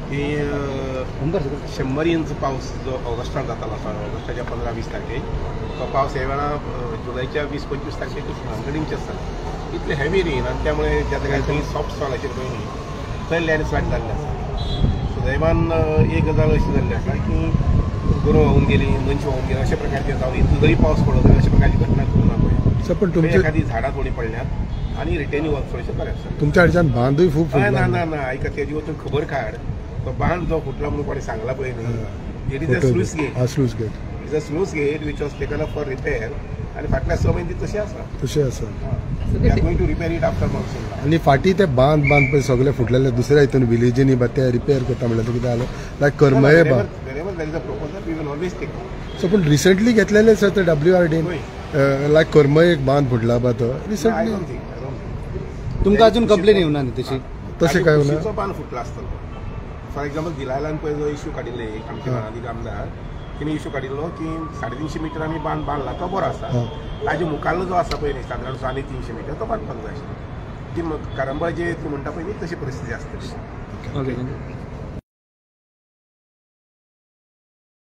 की 100 इंच पाऊस जो ऑगस्टात जातालो ऑगस्टाच्या 15-20 तारखेक तो पाऊस ह्या वेळा जुलैच्या 20-25 तारखेक 100 इंच आसा. इतले हेवी रेन आनी त्यामुळे ज्या जाग्यार थंय सॉफ्ट सॉलाचेर पळय न्ही थंय लँडस्लायड जाल्ले आसा. सुदैवान एक गजाल अशी जाल्ली आसा की गोरवां व्हांवून गेली, मनशां व्हांवून गेली, अशा प्रकारचे जावन इतलो जरी पावस पडलो तरी अशा प्रकारची घटना करूं ना पळय. पण तुमच्या एखादी झाडां थोडी पडल्यात आनी रिटेनी वर्क थोडेशें बरें आसा. तुमच्या कडच्यान बांदूय खूब ना ना ना आयका तेजी वचून खबर काड. तो बांद जो फुटला म्हणून कोणी सांगला पळय न्ही, it is a sluice gate. Sluice gate is a sluice gate which was taken up for repair आनी फाटल्या 6 म्हयने ती तशी आसा. तशें आसा. We are going to repair it after monsoon. आनी फाटीं ते बांद पळय सगळे फुटलेले दुसऱ्या हितून विलेजींनी ते रिपेअर करता म्हणल्यार कितें जालें लायक करमये बांद. Wherever there is a proposal we will always take. So पण रिसेंटली घेतलेले सर ते WRDन लायक करमये एक बांद फुटला बा तो रिसेंटली. तुमकां अजून कंप्लेन येवं ना न्ही तशी? तशें काय ना. तो बांद फुटला आसतलो. फॉर एक्झाम्पल दिलायलान पळय जो इश्यू काडिल्ले आमचे महाराजी आमदार तिने इश्यू काडिल्लो की 350 मीटर आमी बांद बांदला तो बरो आसा. ताजे मुखारलो जो आसा पळय न्ही सादारण 350 मीटर तो बांदपाक जाय आशिल्लो. ती कारंबळ जे तूं म्हणटा पळय न्ही तशी परिस्थिती आसतली. ओके.